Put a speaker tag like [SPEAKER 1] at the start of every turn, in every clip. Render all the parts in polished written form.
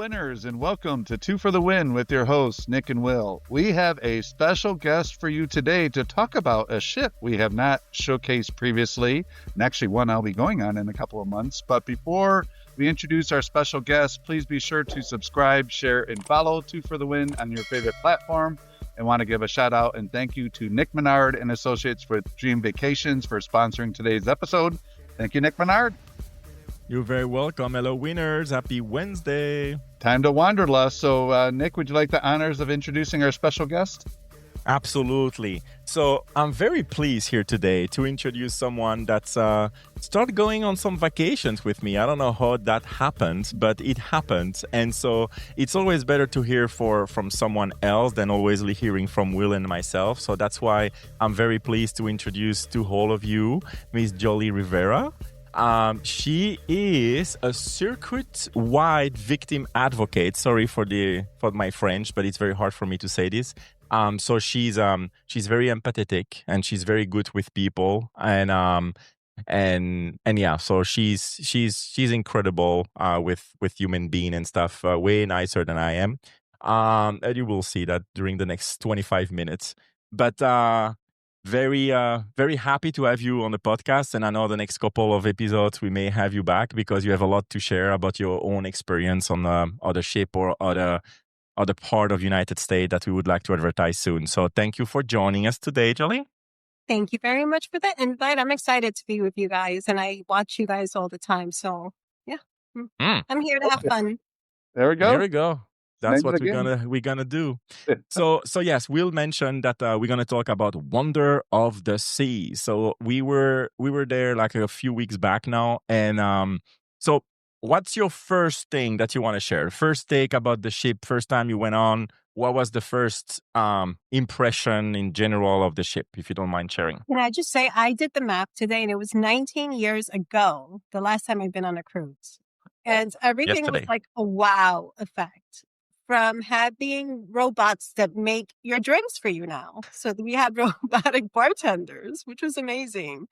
[SPEAKER 1] winners, and welcome to Two for the Win with your hosts, Nick and Wil. We have a special guest for you today to talk about a ship we have not showcased previously, and actually one I'll be going on in a couple of months. But before we introduce our special guest, please be sure to subscribe, share, and follow Two for the Win on your favorite platform. And want to give a shout out and thank you to Nick Menard and Associates with Dream Vacations for sponsoring today's episode. Thank you, Nick Menard.
[SPEAKER 2] You're very welcome. Hello, winners. Happy Wednesday.
[SPEAKER 1] Time to Wanderlust. So, Nick, would you like the honors of introducing our special guest?
[SPEAKER 2] Absolutely. So I'm very pleased here today to introduce someone that's started going on some vacations with me. I don't know how that happened, but it happened. And so it's always better to hear from someone else than always hearing from Wil and myself. So that's why I'm very pleased to introduce to all of you Miss Yoly Rivera. She is a circuit-wide victim advocate. Sorry for my French, but it's very hard for me to say this. So she's very empathetic and she's very good with people and yeah, so she's incredible with human being and stuff, way nicer than I am. And you will see that during the next 25 minutes. But very happy to have you on the podcast, and I know the next couple of episodes we may have you back because you have a lot to share about your own experience on the other ship or other part of United States that we would like to advertise soon. So thank you for joining us today, Yoly.
[SPEAKER 3] Thank you very much for the invite. I'm excited to be with you guys, and I watch you guys all the time. So yeah, I'm here to have fun.
[SPEAKER 1] There we go.
[SPEAKER 2] There we go. That's what we're gonna do. So yes, Wil mentioned that we're gonna talk about Wonder of the Sea. So we were there like a few weeks back now, and so what's your first thing that you want to share? First take about the ship. First time you went on. What was the first impression in general of the ship, if you don't mind sharing?
[SPEAKER 3] Can I just say I did the map today, and it was 19 years ago the last time I've been on a cruise, and everything was like a wow effect. From having robots that make your drinks for you now. So we had robotic bartenders, which was amazing.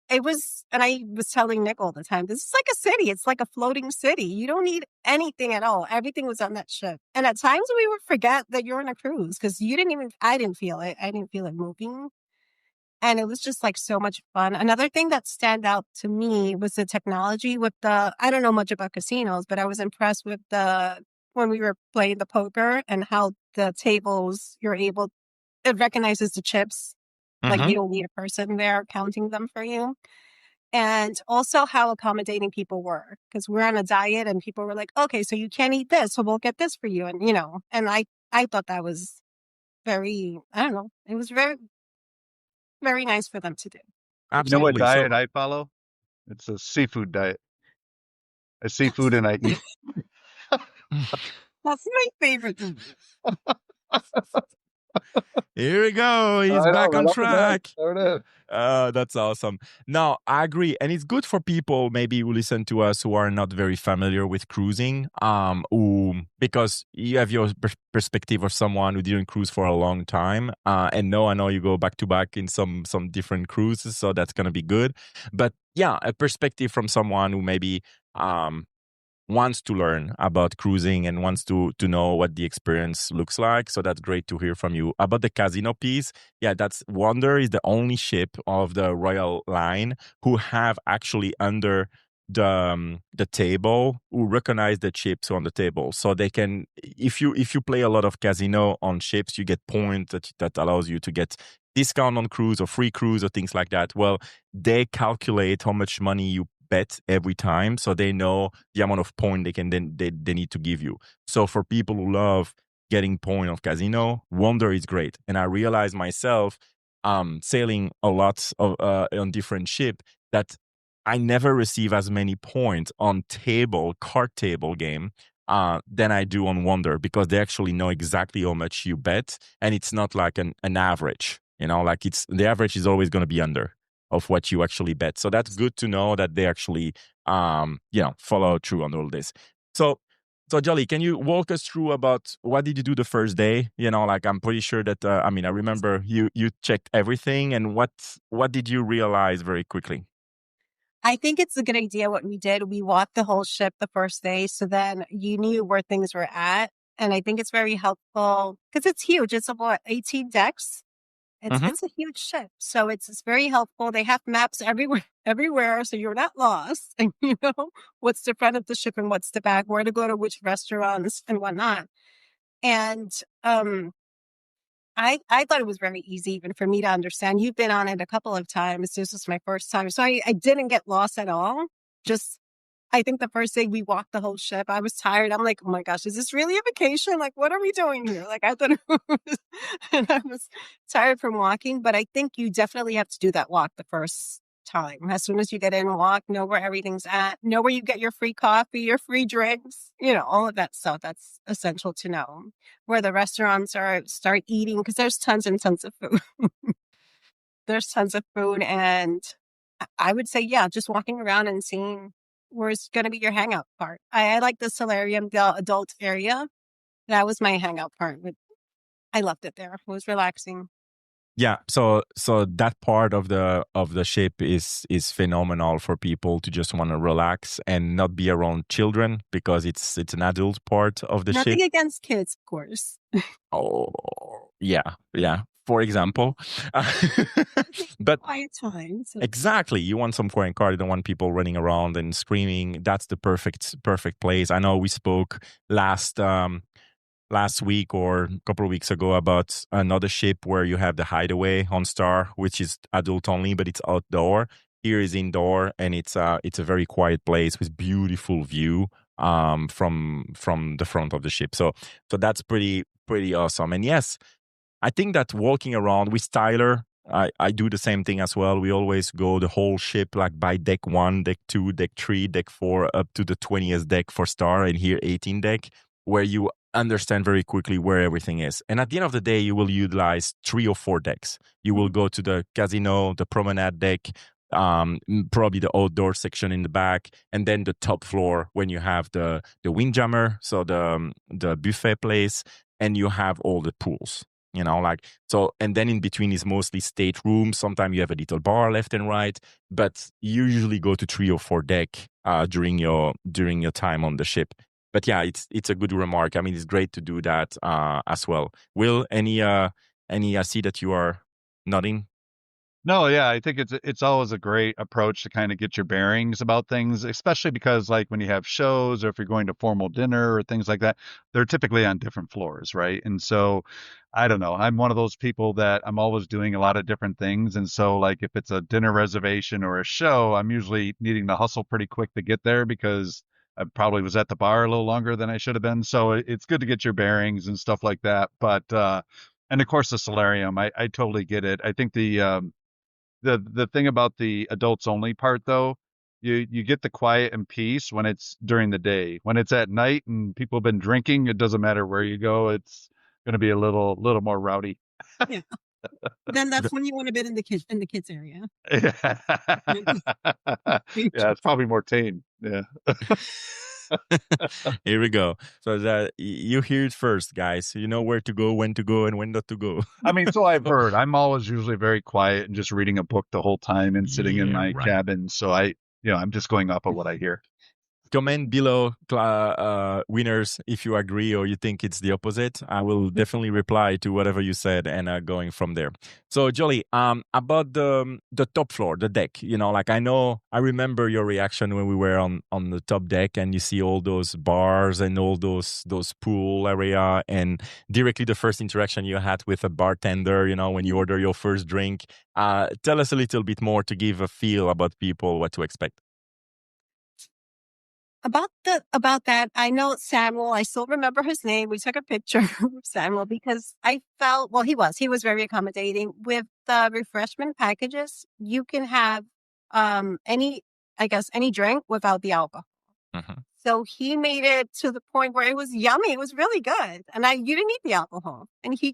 [SPEAKER 3] It was, and I was telling Nick all the time, this is like a city. It's like a floating city. You don't need anything at all. Everything was on that ship. And at times we would forget that you're on a cruise because I didn't feel it. I didn't feel it moving. And it was just like so much fun. Another thing that stand out to me was the technology with I don't know much about casinos, but I was impressed with when we were playing the poker and how the tables, it recognizes the chips. Like you don't need a person there counting them for you. And also how accommodating people were, because we're on a diet and people were like, okay, so you can't eat this, so we'll get this for you. And, and I thought that was very, I don't know, it was very, very nice for them to do.
[SPEAKER 2] Absolutely.
[SPEAKER 1] You know what diet I follow? It's a seafood diet. I seafood and I eat.
[SPEAKER 3] That's my favorite.
[SPEAKER 2] Here we go. He's back on track.
[SPEAKER 1] There it is.
[SPEAKER 2] That's awesome. No, I agree. And it's good for people maybe who listen to us who are not very familiar with cruising, because you have your perspective of someone who didn't cruise for a long time. And no, I know you go back to back in some different cruises, so that's going to be good. But yeah, a perspective from someone who maybe wants to learn about cruising and wants to know what the experience looks like. So that's great to hear from you. About the casino piece, yeah, that's Wonder is the only ship of the Royal Line who have actually under the table who recognize the chips on the table. So they can, if you play a lot of casino on ships, you get points that allows you to get discount on cruise or free cruise or things like that. Well, they calculate how much money you bet every time, so they know the amount of point they need to give you. So for people who love getting point of casino, Wonder is great. And I realized myself sailing a lot of on different ship that I never receive as many points on card table game than I do on Wonder, because they actually know exactly how much you bet, and it's not like an average. Like the average is always going to be under of what you actually bet. So that's good to know that they actually, follow through on all this. So Yoly, can you walk us through about what did you do the first day? I'm pretty sure that, I remember you checked everything, and what did you realize very quickly?
[SPEAKER 3] I think it's a good idea what we did. We walked the whole ship the first day, so then you knew where things were at. And I think it's very helpful because it's huge. It's about 18 decks. It's a huge ship. So it's very helpful. They have maps everywhere, so you're not lost. And you know what's the front of the ship and what's the back, where to go to which restaurants and whatnot. And I thought it was very easy even for me to understand. You've been on it a couple of times. This was my first time. So I didn't get lost at all. Just, I think the first day we walked the whole ship, I was tired. I'm like, oh my gosh, is this really a vacation? Like, what are we doing here? Like, I thought it was, and I was tired from walking. But I think you definitely have to do that walk the first time. As soon as you get in, walk, know where everything's at, know where you get your free coffee, your free drinks, all of that stuff. That's essential to know. Where the restaurants are, start eating, because there's tons and tons of food. There's tons of food. And I would say, yeah, just walking around and seeing where's going to be your hangout part. I like the solarium, the adult area. That was my hangout part. I loved it there. It was relaxing.
[SPEAKER 2] Yeah, so that part of the ship is phenomenal for people to just want to relax and not be around children because it's an adult part of the ship.
[SPEAKER 3] Nothing against kids, of course.
[SPEAKER 2] Oh, yeah. For example, but
[SPEAKER 3] quiet time. So.
[SPEAKER 2] Exactly, you want some quiet car. You don't want people running around and screaming. That's the perfect place. I know we spoke last week or a couple of weeks ago about another ship where you have the Hideaway on Star, which is adult only, but it's outdoor. Here is indoor, and it's a very quiet place with beautiful view from the front of the ship. So that's pretty awesome. And yes, I think that walking around with Tyler, I do the same thing as well. We always go the whole ship, like by deck 1, deck 2, deck 3, deck 4, up to the 20th deck for Star, and here 18 deck, where you understand very quickly where everything is. And at the end of the day, you will utilize 3 or 4 decks. You will go to the casino, the promenade deck, probably the outdoor section in the back, and then the top floor when you have the windjammer, so the buffet place, and you have all the pools. And then in between is mostly stateroom. Sometimes you have a little bar left and right, but you usually go to 3 or 4 deck during your time on the ship. But yeah, it's a good remark. I mean, it's great to do that as well. Will, any I see that you are nodding?
[SPEAKER 1] No, yeah, I think it's always a great approach to kind of get your bearings about things, especially because like when you have shows or if you're going to formal dinner or things like that, they're typically on different floors, right? And so I don't know, I'm one of those people that I'm always doing a lot of different things. And so like if it's a dinner reservation or a show, I'm usually needing to hustle pretty quick to get there because I probably was at the bar a little longer than I should have been. So it's good to get your bearings and stuff like that. But and of course the solarium, I totally get it. I think the thing about the adults only part though, you get the quiet and peace when it's during the day. When it's at night and people have been drinking, it doesn't matter where you go. It's going to be a little more rowdy.
[SPEAKER 3] Yeah. Then that's when you want to be in the kids area.
[SPEAKER 1] Yeah, yeah, it's probably more tame. Yeah.
[SPEAKER 2] Here we go. So that you hear it first, guys. You know where to go, when to go, and when not to go.
[SPEAKER 1] I mean, so I've heard. I'm always usually very quiet and just reading a book the whole time and sitting in my cabin. So I'm just going off of what I hear.
[SPEAKER 2] Comment below, winners, if you agree or you think it's the opposite. I will definitely reply to whatever you said and going from there. So, Yoly, about the top floor, the deck, I remember your reaction when we were on the top deck and you see all those bars and all those pool area and directly the first interaction you had with a bartender, when you order your first drink. Tell us a little bit more to give a feel about people what to expect.
[SPEAKER 3] About that, I know Samuel. I still remember his name. We took a picture of Samuel because I felt, well, he was very accommodating with the refreshment packages. You can have any drink without the alcohol.
[SPEAKER 2] Mm-hmm.
[SPEAKER 3] So he made it to the point where it was yummy. It was really good, and you didn't need the alcohol. And I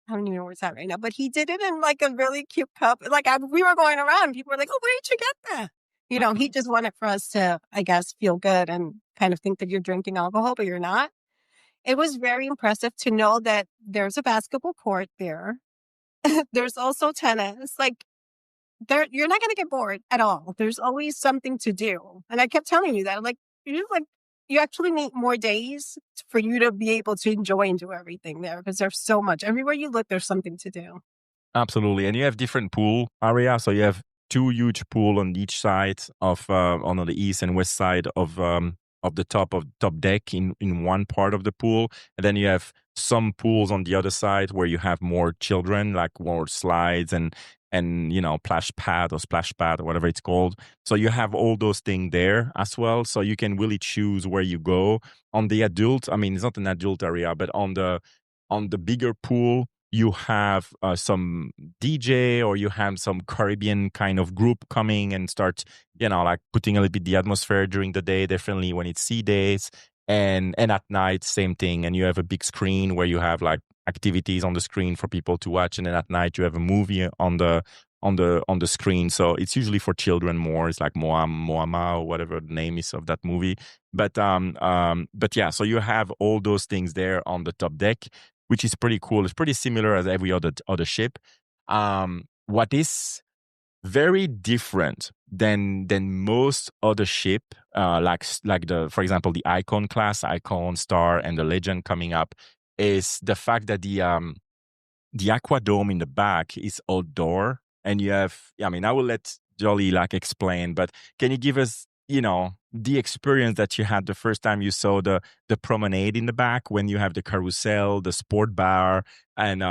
[SPEAKER 3] don't even know where it's at right now, but he did it in like a really cute cup. Like we were going around, people were like, "Oh, where did you get that?" He just wanted for us to, I guess, feel good and kind of think that you're drinking alcohol, but you're not. It was very impressive to know that there's a basketball court there. There's also tennis. Like, you're not going to get bored at all. There's always something to do. And I kept telling you that. I'm like, you actually need more days for you to be able to enjoy and do everything there, because there's so much. Everywhere you look, there's something to do.
[SPEAKER 2] Absolutely. And you have different pool area. So you have two huge pool on each side of on the east and west side of the top deck in one part of the pool. And then you have some pools on the other side where you have more children, like more slides and splash pad or whatever it's called. So you have all those things there as well. So you can really choose where you go. On the adult, I mean, it's not an adult area, but on the bigger pool, you have some DJ or you have some Caribbean kind of group coming and start, like putting a little bit the atmosphere during the day, definitely when it's sea days. And at night, same thing. And you have a big screen where you have like activities on the screen for people to watch. And then at night, you have a movie on the screen. So it's usually for children more. It's like Moama or whatever the name is of that movie. But yeah, so you have all those things there on the top deck, which is pretty cool. It's pretty similar as every other ship. What is very different than most other ship, like for example, the Icon class, Icon, Star, and the Legend coming up, is the fact that the Aquadome in the back is outdoor, and you have. I mean, I will let Yoly explain, but can you give us, the experience that you had the first time you saw the promenade in the back, when you have the carousel, the sport bar, and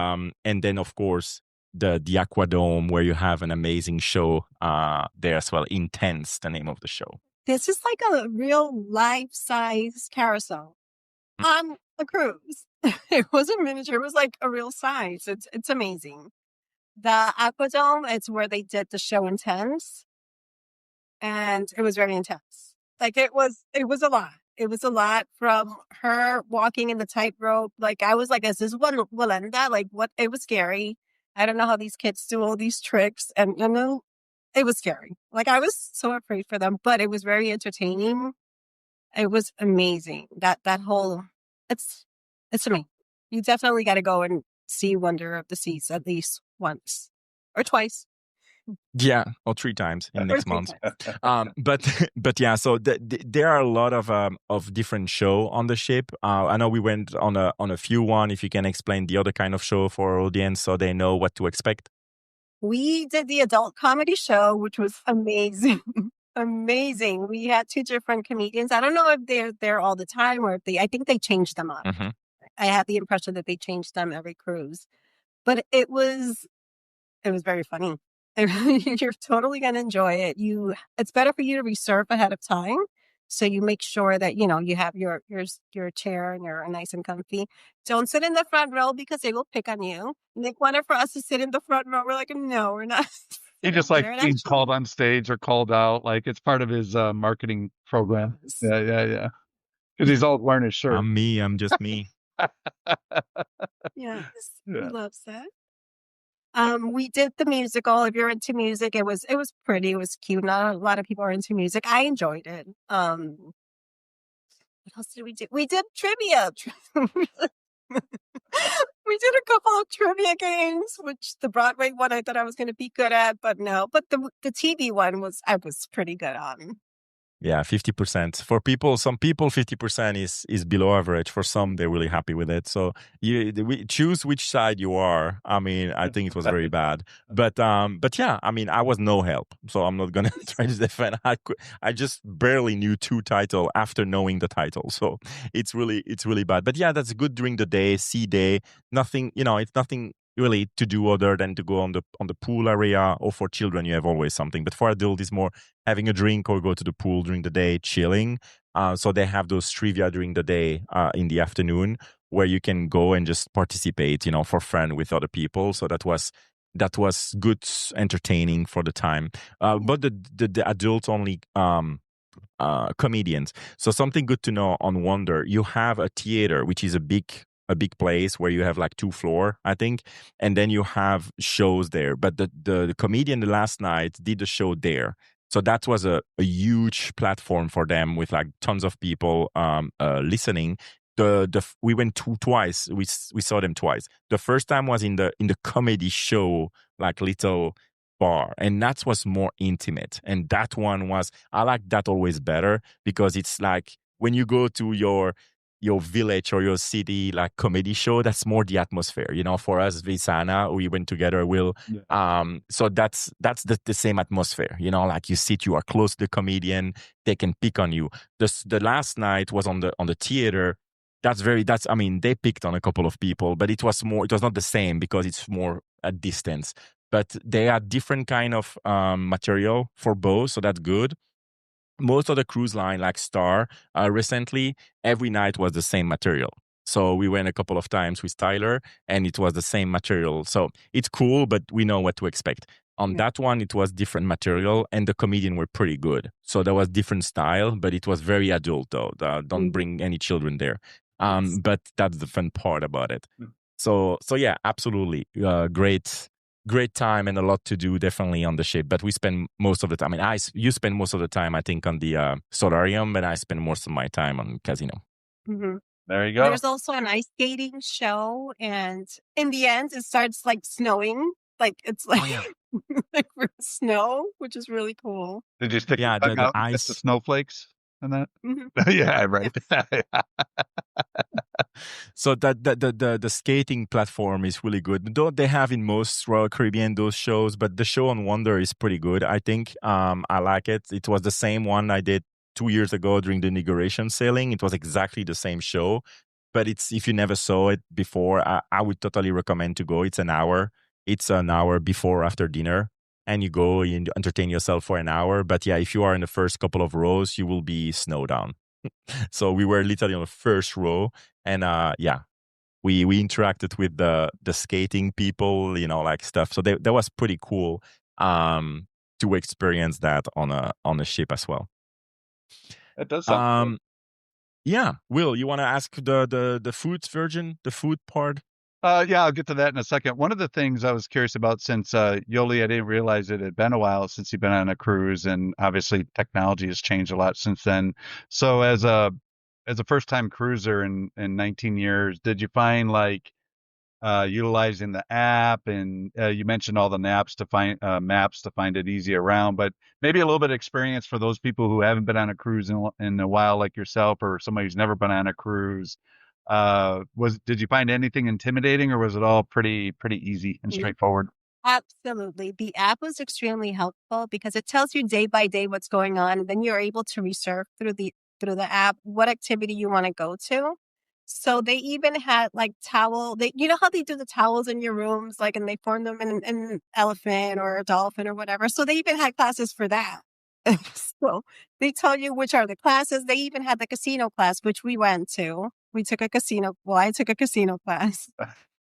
[SPEAKER 2] then of course the Aquadome, where you have an amazing show there as well. Intense, the name of the show.
[SPEAKER 3] This is like a real life-size carousel on a cruise. It wasn't miniature; it was like a real size. It's amazing. The Aquadome, it's where they did the show Intense, and it was very intense. Like it was a lot. It was a lot, from her walking in the tightrope. Like I was like, is this one Walenda? Like what? It was scary. I don't know how these kids do all these tricks, and it was scary. Like I was so afraid for them, but it was very entertaining. It was amazing. That whole, it's amazing. You definitely got to go and see Wonder of the Seas at least once or twice.
[SPEAKER 2] Yeah, or 3 times in next month. But yeah, so there are a lot of different show on the ship. I know we went on a few one. If you can explain the other kind of show for our audience so they know what to expect.
[SPEAKER 3] We did the adult comedy show, which was amazing. Amazing. We had 2 different comedians. I don't know if they're there all the time or if I think they changed them up.
[SPEAKER 2] Mm-hmm.
[SPEAKER 3] I had the impression that they changed them every cruise, but it was very funny. You're totally going to enjoy it. It's better for you to reserve ahead of time, so you make sure that you have your chair and you're nice and comfy. Don't sit in the front row because they will pick on you. Nick wanted for us to sit in the front row. We're like, no, we're not.
[SPEAKER 1] He just he's called on stage or called out, like it's part of his marketing program. Yeah. Because he's all wearing his shirt.
[SPEAKER 2] I'm just me.
[SPEAKER 3] Yes, he loves that. We did the musical. If you're into music, it was pretty. It was cute. Not a lot of people are into music. I enjoyed it. What else did we do? We did trivia. We did a couple of trivia games, which the Broadway one I thought I was going to be good at, but no. But the TV one I was pretty good on.
[SPEAKER 2] Yeah, 50%. For some people, 50% is below average. For some, they're really happy with it. So we choose which side you are. I mean, I think it was very bad. But yeah, I mean, I was no help. So I'm not going to try to defend. I just barely knew 2 titles after knowing the title. So it's really bad. But yeah, that's good during the day, sea day. Nothing, it's nothing really to do other than to go on the pool area, or for children, you have always something. But for adults, it's more having a drink or go to the pool during the day, chilling. So they have those trivia during the day in the afternoon where you can go and just participate, for fun with other people. So that was good, entertaining for the time. But the adult only comedians. So something good to know on Wonder, you have a theater, which is a big place where you have like 2 floors, I think, and then you have shows there. But the comedian the last night did the show there, so that was a huge platform for them with like tons of people listening. We went twice. We saw them twice. The first time was in the comedy show, like little bar, and that was more intimate. And that one was, I like that always better, because it's like when you go to your village or your city like comedy show, that's more the atmosphere. For us, Visana, we went together, Will.
[SPEAKER 1] Yeah.
[SPEAKER 2] So that's the same atmosphere. Like you sit, you are close to the comedian, they can pick on you. The last night was on the theater. I mean, they picked on a couple of people, but it was not the same because it's more at distance. But they had different kind of material for both, so that's good. Most of the cruise line, like Star, recently, every night was the same material. So we went a couple of times with Tyler, and it was the same material. So it's cool, but we know what to expect. On that one, it was different material, and the comedian were pretty good. So there was different style, but it was very adult, though. Don't bring any children there. But that's the fun part about it. So yeah, absolutely. Great time and a lot to do definitely on the ship, but we spend most of the time. I mean, you spend most of the time, I think, on the solarium, but I spend most of my time on casino.
[SPEAKER 3] Mm-hmm.
[SPEAKER 1] There you go.
[SPEAKER 3] There's also an ice skating show, and in the end, it starts like snowing. Like it's like like for snow, which is really cool.
[SPEAKER 1] Did you stick your tongue out and get the snowflakes and that? Mm-hmm. Yeah, right.
[SPEAKER 2] So that the skating platform is really good. Though they have in most Royal Caribbean those shows, but the show on Wonder is pretty good. I think I like it. It was the same one I did 2 years ago during the inauguration sailing. It was exactly the same show, but if you never saw it before, I would totally recommend to go. It's an hour. It's an hour before or after dinner, and you go and entertain yourself for an hour. But yeah, if you are in the first couple of rows, you will be snowed down. So we were literally on the first row, and we interacted with the skating people, like stuff. So that was pretty cool to experience that on a ship as well.
[SPEAKER 1] That does sound cool.
[SPEAKER 2] Yeah, Will, you want to ask the food part?
[SPEAKER 1] Yeah, I'll get to that in a second. One of the things I was curious about, since Yoly, I didn't realize it had been a while since you've been on a cruise, and obviously technology has changed a lot since then. So as a first time cruiser in 19 years, did you find like utilizing the app, and you mentioned all the maps to find it easy around, but maybe a little bit of experience for those people who haven't been on a cruise in a while, like yourself, or somebody who's never been on a cruise. Did you find anything intimidating, or was it all pretty easy and straightforward?
[SPEAKER 3] Absolutely. The app was extremely helpful because it tells you day by day what's going on, and then you're able to reserve through the app what activity you want to go to. So they even had like you know how they do the towels in your rooms, like, and they form them in an elephant or a dolphin or whatever. So they even had classes for that. So they tell you which are the classes. They even had the casino class, which we went to. I took a casino class.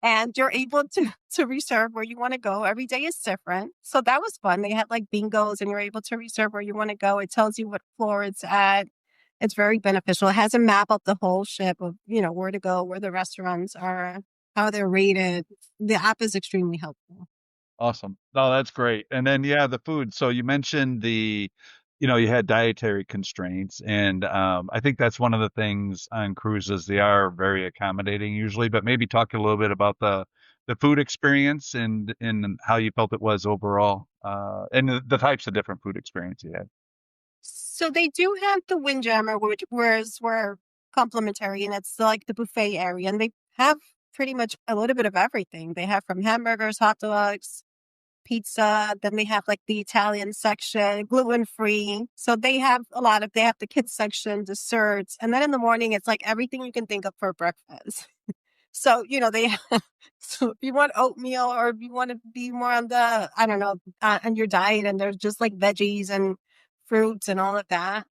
[SPEAKER 3] And you're able to reserve where you want to go. Every day is different. So that was fun. They had like bingos, and you're able to reserve where you want to go. It tells you what floor it's at. It's very beneficial. It has a map of the whole ship of, where to go, where the restaurants are, how they're rated. The app is extremely helpful.
[SPEAKER 1] Awesome. No, that's great. And then, yeah, the food. So you mentioned you had dietary constraints, and I think that's one of the things on cruises. They are very accommodating usually, but maybe talk a little bit about the food experience and how you felt it was overall, and the types of different food experience you had.
[SPEAKER 3] So they do have the Windjammer, which were complimentary, and it's like the buffet area, and they have pretty much a little bit of everything. They have from hamburgers, hot dogs, pizza. Then they have like the Italian section, gluten-free. So they have the kids section, desserts. And then in the morning, it's like everything you can think of for breakfast. So, so if you want oatmeal, or if you want to be more on the, I don't know, on your diet, and there's just like veggies and fruits and all of that.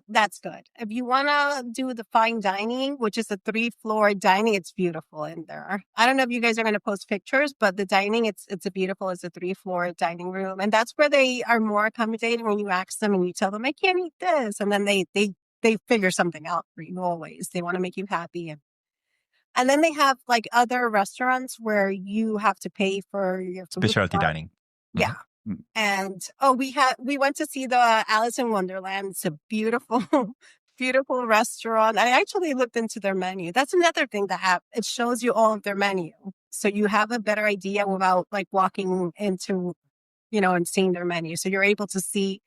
[SPEAKER 3] That's good. If you want to do the fine dining, which is a 3-floor dining, it's beautiful in there. I don't know if you guys are going to post pictures, but the dining, it's a 3-floor dining room. And that's where they are more accommodating when you ask them and you tell them, I can't eat this. And then they figure something out for you always. They want to make you happy. And then they have like other restaurants where you have to pay for your food.
[SPEAKER 2] Specialty dining.
[SPEAKER 3] Yeah. Mm-hmm. And we went to see the Alice in Wonderland. It's a beautiful, beautiful restaurant. I actually looked into their menu. That's another thing that it shows you all of their menu. So you have a better idea without like walking into and seeing their menu. So you're able to see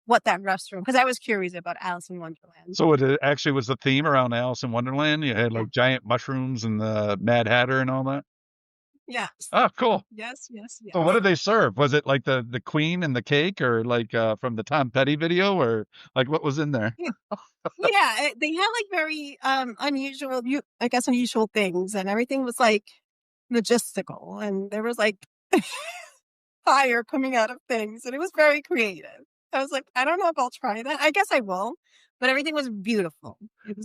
[SPEAKER 3] what that restaurant, because I was curious about Alice in Wonderland.
[SPEAKER 1] So it actually was the theme around Alice in Wonderland. You had like giant mushrooms and the Mad Hatter and all that.
[SPEAKER 3] Yes.
[SPEAKER 1] Oh, cool.
[SPEAKER 3] Yes.
[SPEAKER 1] So what did they serve? Was it like the Queen and the cake, or like from the Tom Petty video, or like what was in there?
[SPEAKER 3] Yeah, they had like very unusual things, and everything was like logistical, and there was like fire coming out of things, and it was very creative. I was like, I don't know if I'll try that. I guess I will, but everything was beautiful.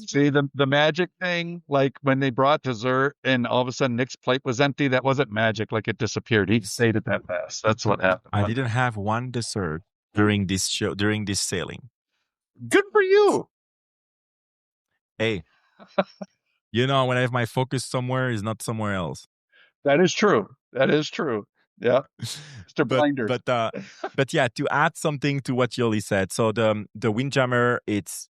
[SPEAKER 1] See, the magic thing, like when they brought dessert and all of a sudden Nick's plate was empty, that wasn't magic. Like it disappeared. He just ate it that fast. That's what happened.
[SPEAKER 2] I didn't have one dessert during this sailing.
[SPEAKER 1] Good for you.
[SPEAKER 2] Hey, when I have my focus somewhere, is not somewhere else.
[SPEAKER 1] That is true. Yeah. Mr. Blinders.
[SPEAKER 2] But yeah, to add something to what Yoly said. So the Windjammer, it's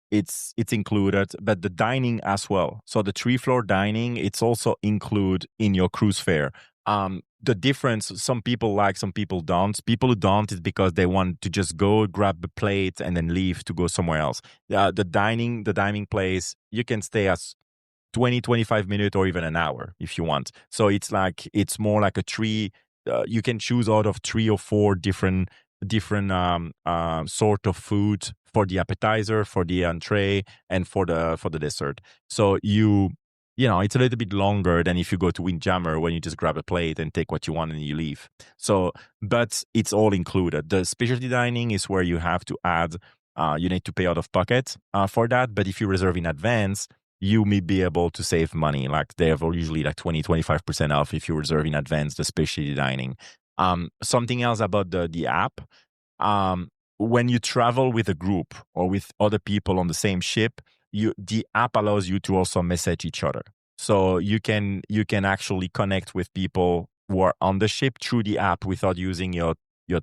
[SPEAKER 2] included, but the dining as well. So the 3-floor dining, it's also included in your cruise fare. The difference, some people like, some people don't. People who don't is because they want to just go grab the plate and then leave to go somewhere else. The dining place, you can stay as 20, 25 minutes or even an hour if you want. So it's more like a tree. You can choose out of 3 or 4 different sort of food for the appetizer, for the entree, and for the dessert. So it's a little bit longer than if you go to Windjammer when you just grab a plate and take what you want and you leave. So, but it's all included. The specialty dining is where you have to add. You need to pay out of pocket for that. But if you reserve in advance, you may be able to save money. Like they have usually like 20-25% off if you reserve in advance the specialty dining. Something else about the app. When you travel with a group or with other people on the same ship, the app allows you to also message each other. So you can actually connect with people who are on the ship through the app without using your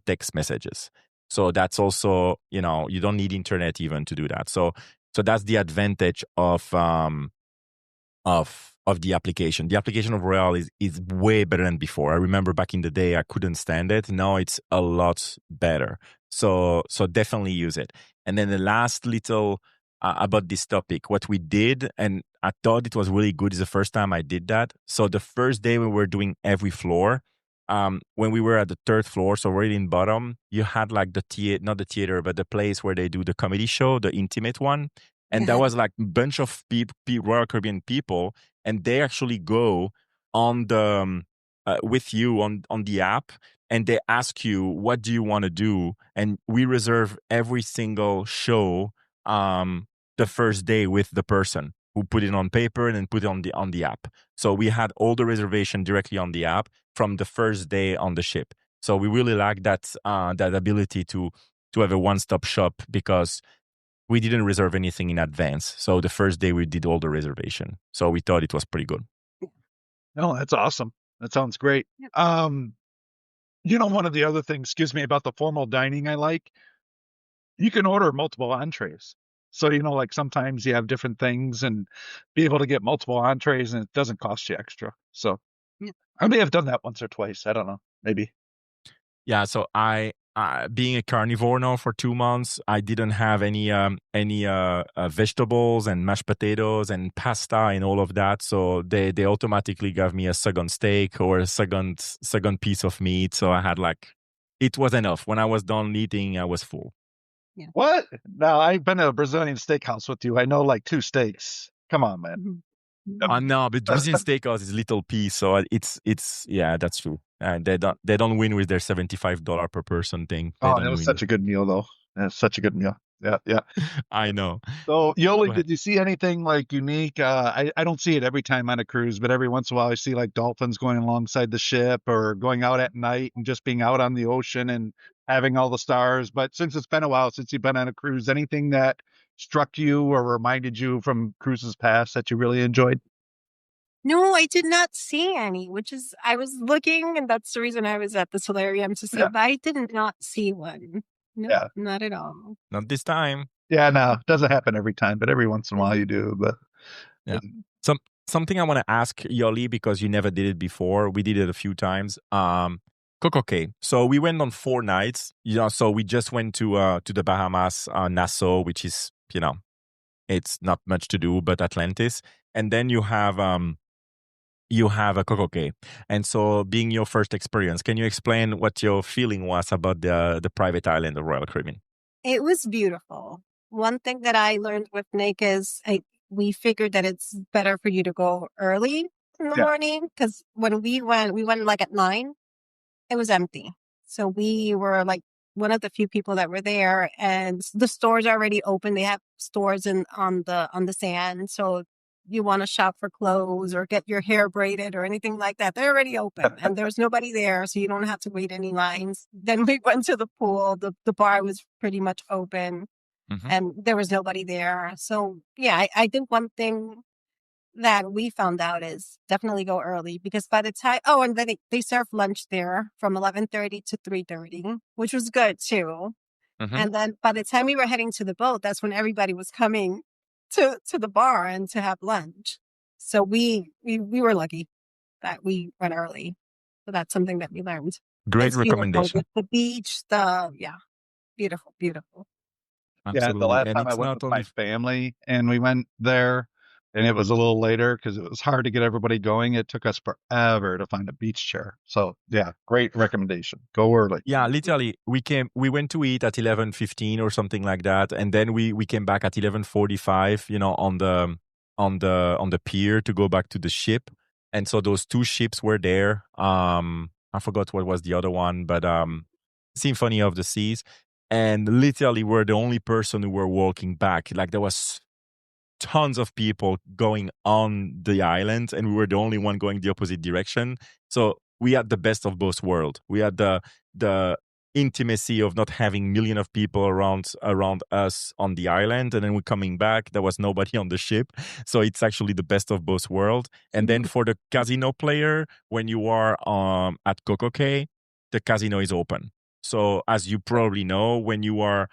[SPEAKER 2] text messages. So that's also, you don't need internet even to do that. So that's the advantage of the application. The application overall is way better than before. I remember back in the day I couldn't stand it. Now it's a lot better. So definitely use it. And then the last little about this topic, what we did, and I thought it was really good, is the first time I did that. So the first day we were doing every floor. When we were at the 3rd floor, so right in bottom, you had like not the theater, but the place where they do the comedy show, the intimate one. And that was like a bunch of Royal Caribbean people, and they actually go on the with you on the app, and they ask you, what do you want to do? And we reserve every single show the first day with the person who put it on paper and then put it on the app. So we had all the reservation directly on the app from the first day on the ship. So we really like that ability to have a one-stop shop, because we didn't reserve anything in advance. So the first day we did all the reservation. So we thought it was pretty good.
[SPEAKER 1] No, that's awesome. That sounds great. Yep. One of the other things, about the formal dining I like, you can order multiple entrees. So, like sometimes you have different things and be able to get multiple entrees, and it doesn't cost you extra. So I may have done that once or twice. I don't know, maybe.
[SPEAKER 2] Yeah. So I, being a carnivore now for 2 months, I didn't have any vegetables and mashed potatoes and pasta and all of that. So they automatically gave me a second steak or a second piece of meat. So I had it was enough. When I was done eating, I was full.
[SPEAKER 3] Yeah.
[SPEAKER 1] What? Now, I've been to a Brazilian steakhouse with you. I know like 2 steaks. Come on, man.
[SPEAKER 2] No, but Brazilian steakhouse is little piece, so it's yeah, that's true. They don't win with their $75 per person thing.
[SPEAKER 1] That was such a good meal, though. That's such a good meal. Yeah.
[SPEAKER 2] I know.
[SPEAKER 1] So, Yoly, did you see anything like unique? I don't see it every time on a cruise, but every once in a while I see like dolphins going alongside the ship or going out at night and just being out on the ocean and having all the stars. But since it's been a while since you've been on a cruise, anything that struck you or reminded you from cruises past that you really enjoyed?
[SPEAKER 3] No, I did not see any, I was looking, and that's the reason I was at the solarium to see, but I did not see one. No, not at all.
[SPEAKER 2] Not this time.
[SPEAKER 1] Yeah, no, it doesn't happen every time, but every once in a while you do. But
[SPEAKER 2] yeah. Something I want to ask Yoly, because you never did it before. We did it a few times. Coco Cay. So we went on 4 nights. So we just went to the Bahamas, Nassau, which is, it's not much to do, but Atlantis. And then you have a Coco Cay. And so being your first experience, can you explain what your feeling was about the private island of Royal Caribbean?
[SPEAKER 3] It was beautiful. One thing that I learned with Nick is we figured that it's better for you to go early in the morning, because when we went like at 9. It was empty. So we were like one of the few people that were there, and the stores are already open. They have stores on the sand. So you want to shop for clothes or get your hair braided or anything like that, they're already open and there's nobody there. So you don't have to wait any lines. Then we went to the pool. The bar was pretty much open and there was nobody there. So yeah, I think one thing that we found out is definitely go early, because by the time, and then they serve lunch there from 11:30 to 3:30, which was good too. And then by the time we were heading to the boat, that's when everybody was coming to the bar and to have lunch. So we were lucky that we went early. So that's something that we learned.
[SPEAKER 2] Great
[SPEAKER 3] It's
[SPEAKER 2] recommendation.
[SPEAKER 3] beautiful. The beach, beautiful, beautiful.
[SPEAKER 1] Yeah, the
[SPEAKER 2] Absolutely.
[SPEAKER 1] last
[SPEAKER 2] And
[SPEAKER 1] time I
[SPEAKER 2] it's
[SPEAKER 1] went
[SPEAKER 2] not
[SPEAKER 1] with my
[SPEAKER 2] only
[SPEAKER 1] family and we went there and it was a little later because it was hard to get everybody going. It took us forever to find a beach chair. So yeah, great recommendation. Go early.
[SPEAKER 2] Yeah, literally, we went to eat at 11:15 or something like that, and then we came back at 11:45, on the pier to go back to the ship. And so those 2 ships were there. I forgot what was the other one, but Symphony of the Seas. And literally, we're the only person who were walking back. Like there was tons of people going on the island, and we were the only one going the opposite direction. So we had the best of both worlds. We had the intimacy of not having million of people around us on the island, and then we're coming back. There was nobody on the ship, so it's actually the best of both worlds. And then for the casino player, when you are at Coco Cay, the casino is open. So as you probably know, when you are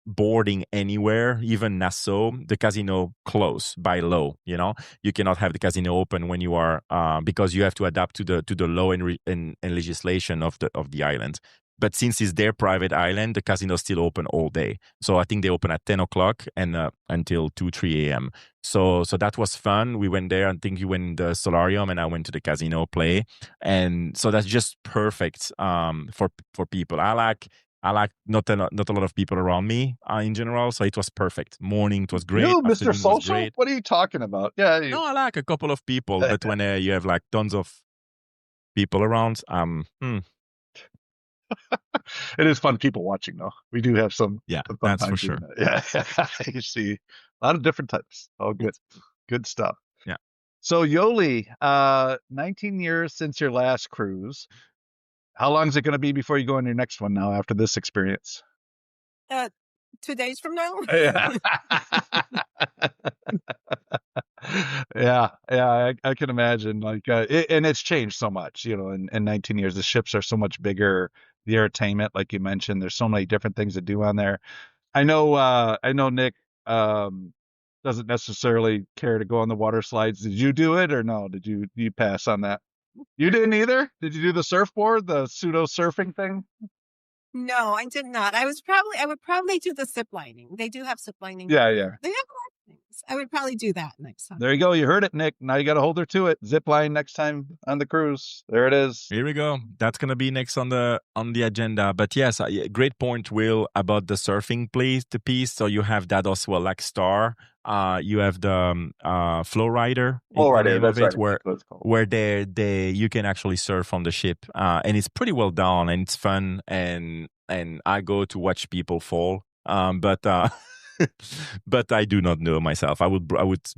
[SPEAKER 2] boarding anywhere, even Nassau, the casino close by law. You cannot have the casino open when you are because you have to adapt to the law and legislation of the island. But since it's their private island, the casino is still open all day. So I think they open at 10 o'clock and until 2-3 a.m. So that was fun. We went there. I think you went in the solarium and I went to the casino play. And so that's just perfect for people. I like not a lot of people around me in general, so it was perfect. Morning, it was great.
[SPEAKER 1] You, Mr.
[SPEAKER 2] Afternoon was
[SPEAKER 1] Social?
[SPEAKER 2] great.
[SPEAKER 1] What are you talking about? Yeah.
[SPEAKER 2] No, I like a couple of people, but when you have like tons of people around,
[SPEAKER 1] It is fun people watching though. We do have some fun
[SPEAKER 2] that's for
[SPEAKER 1] times
[SPEAKER 2] sure.
[SPEAKER 1] Yeah. You see a lot of different types. Oh, good stuff.
[SPEAKER 2] Yeah.
[SPEAKER 1] So Yoly, 19 years since your last cruise. How long is it going to be before you go on your next one now after this experience?
[SPEAKER 3] 2 days from now.
[SPEAKER 1] Yeah. Yeah, I can imagine. Like, and it's changed so much, in 19 years. The ships are so much bigger. The entertainment, like you mentioned, there's so many different things to do on there. I know Nick doesn't necessarily care to go on the water slides. Did you do it or no? Did you pass on that? You didn't either? Did you do the surfboard, the pseudo surfing thing?
[SPEAKER 3] No, I did not. I would probably do the zip lining. They do have zip lining.
[SPEAKER 1] Yeah.
[SPEAKER 3] They have a lot of things. I would probably do that next time.
[SPEAKER 1] There you go. You heard it, Nick. Now you got to hold her to it. Zip line next time on the cruise. There it is.
[SPEAKER 2] Here we go. That's gonna be next on the agenda. But yes, great point, Will, about the surfing piece. So you have that as well, like Star. You have the Flow Rider.
[SPEAKER 1] Flow Rider,
[SPEAKER 2] name
[SPEAKER 1] that's
[SPEAKER 2] of it,
[SPEAKER 1] right.
[SPEAKER 2] where you can actually surf on the ship, and it's pretty well done and it's fun. And I go to watch people fall. But but I do not know myself. I would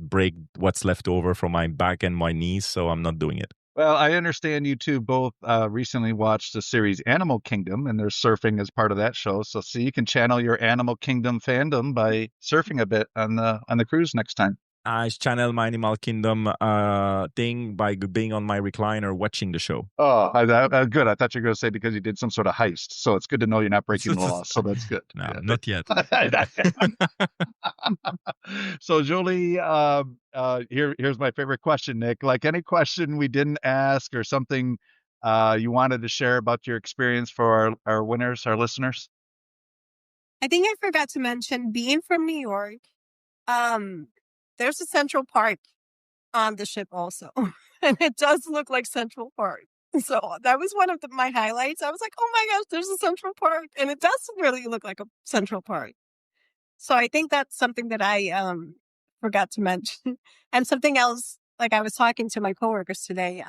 [SPEAKER 2] break what's left over from my back and my knees, so I'm not doing it.
[SPEAKER 1] Well, I understand you two both recently watched the series Animal Kingdom, and there's surfing as part of that show. So, see, you can channel your Animal Kingdom fandom by surfing a bit on the cruise next time.
[SPEAKER 2] I channel my Animal Kingdom thing by being on my recliner watching the show.
[SPEAKER 1] Oh, good. I thought you were going to say because you did some sort of heist. So it's good to know you're not breaking the law. So that's good.
[SPEAKER 2] No, not yet.
[SPEAKER 1] So, Jolie, here's my favorite question, Nick. Like any question we didn't ask or something you wanted to share about your experience for our winners, our listeners?
[SPEAKER 3] I think I forgot to mention, being from New York, there's a Central Park on the ship also. And it does look like Central Park. So that was one of my highlights. I was like, oh my gosh, there's a Central Park. And it does really look like a Central Park. So I think that's something that I forgot to mention. And something else, like I was talking to my coworkers today,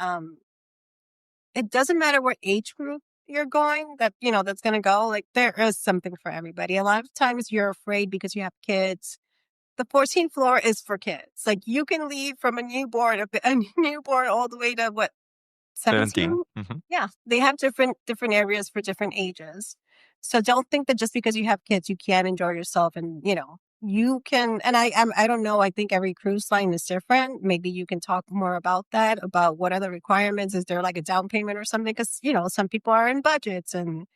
[SPEAKER 3] it doesn't matter what age group you're going, that's going to go. Like, there is something for everybody. A lot of times you're afraid because you have kids. The 14th floor is for kids. Like, you can leave from a newborn all the way to 17?
[SPEAKER 2] Mm-hmm.
[SPEAKER 3] Yeah, they have different areas for different ages. So don't think that just because you have kids, you can't enjoy yourself. And, you can, and I don't know, I think every cruise line is different. Maybe you can talk more about that, about what are the requirements. Is there like a down payment or something? Because, some people are in budgets and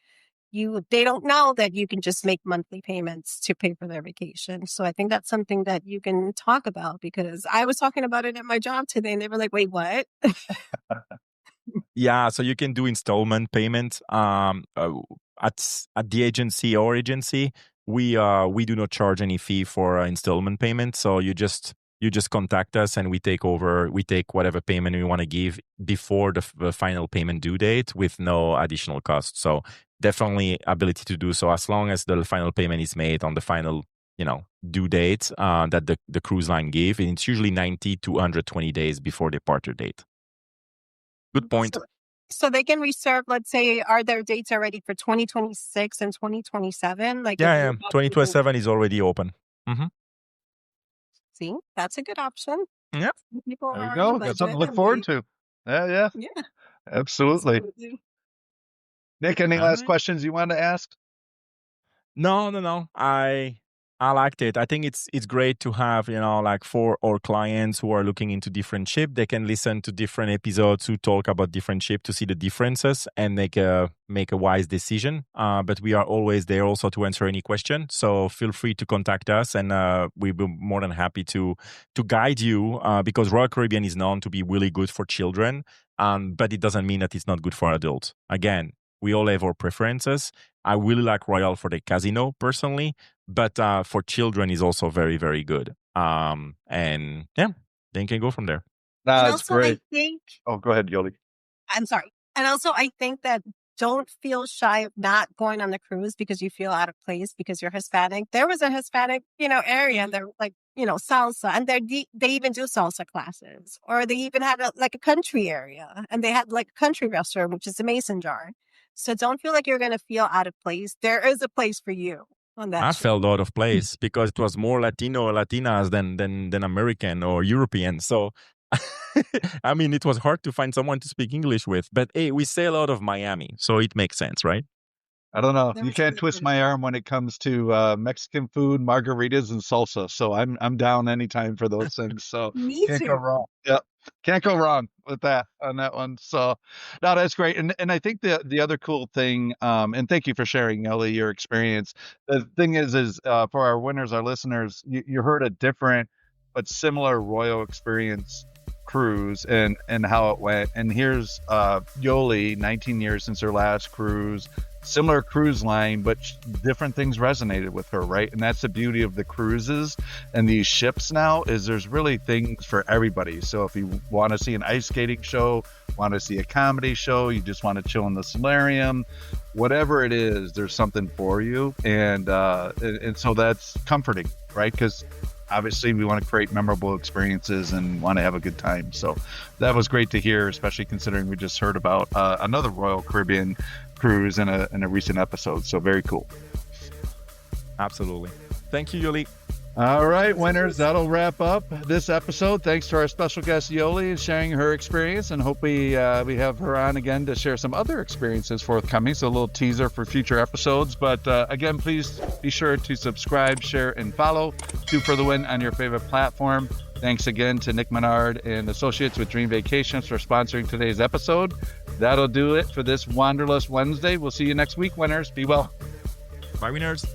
[SPEAKER 3] they don't know that you can just make monthly payments to pay for their vacation. So I think that's something that you can talk about, because I was talking about it at my job today and they were like, wait, what?
[SPEAKER 2] Yeah, so you can do installment payment at the agency. We do not charge any fee for installment payment. So you just contact us and we take whatever payment we want to give before the final payment due date with no additional cost. So definitely ability to do so as long as the final payment is made on the final due date that the cruise line gave. And it's usually 90 to 120 days before departure date. Good point.
[SPEAKER 3] So they can reserve, let's say, are there dates already for 2026 and 2027? Like,
[SPEAKER 2] yeah. 2027 is already open. Mm-hmm.
[SPEAKER 3] See, that's a good option.
[SPEAKER 2] Yeah.
[SPEAKER 3] People
[SPEAKER 1] there you go. Got something to look forward to. Yeah. Absolutely. Nick, any last questions you want to ask?
[SPEAKER 2] No. I liked it. I think it's great to have, like for our clients who are looking into different ship, they can listen to different episodes who talk about different ship to see the differences and make a wise decision. But we are always there also to answer any question. So feel free to contact us, and we'll be more than happy to guide you because Royal Caribbean is known to be really good for children, but it doesn't mean that it's not good for adults. Again, we all have our preferences. I really like Royal for the casino personally, but for children is also very, very good. And yeah, then you can go from there.
[SPEAKER 1] That's great. Go ahead, Yoly.
[SPEAKER 3] I'm sorry. And also, I think that don't feel shy of not going on the cruise because you feel out of place because you're Hispanic. There was a Hispanic, area, and they're like, salsa, and they even do salsa classes, or they even had a country area, and they had like a country restaurant, which is the mason jar. So don't feel like you're going to feel out of place. There is a place for you on that.
[SPEAKER 2] I felt out of place because it was more Latino or Latinas than American or European. So, I mean, it was hard to find someone to speak English with. But hey, we sail out of Miami, so it makes sense, right?
[SPEAKER 1] I don't know. You can't twist my arm when it comes to Mexican food, margaritas, and salsa. So I'm down anytime for those things. So can't go wrong. Yep. Can't go wrong with that on that one. So no, that's great. And I think the other cool thing, and thank you for sharing, Yoly, your experience. The thing is for our winners, our listeners, you heard a different but similar Royal experience cruise and how it went. And here's Yoly, 19 years since her last cruise. Similar cruise line, but different things resonated with her, right? And that's the beauty of the cruises and these ships now, is there's really things for everybody. So if you want to see an ice skating show, want to see a comedy show, you just want to chill in the solarium, whatever it is, there's something for you. And so that's comforting, right? Because obviously we want to create memorable experiences and want to have a good time. So that was great to hear, especially considering we just heard about another Royal Caribbean cruise in a recent episode. So very cool.
[SPEAKER 2] Absolutely. Thank you, Yoly.
[SPEAKER 1] All right, winners, that'll wrap up this episode. Thanks to our special guest Yoly and sharing her experience, and hope we have her on again to share some other experiences forthcoming. So a little teaser for future episodes. But again, please be sure to subscribe, share, and follow Two for the Win on your favorite platform. Thanks again to Nick Menard and Associates with Dream Vacations for sponsoring today's episode. That'll do it for this Wanderlust Wednesday. We'll see you next week, winners. Be well.
[SPEAKER 2] Bye, winners.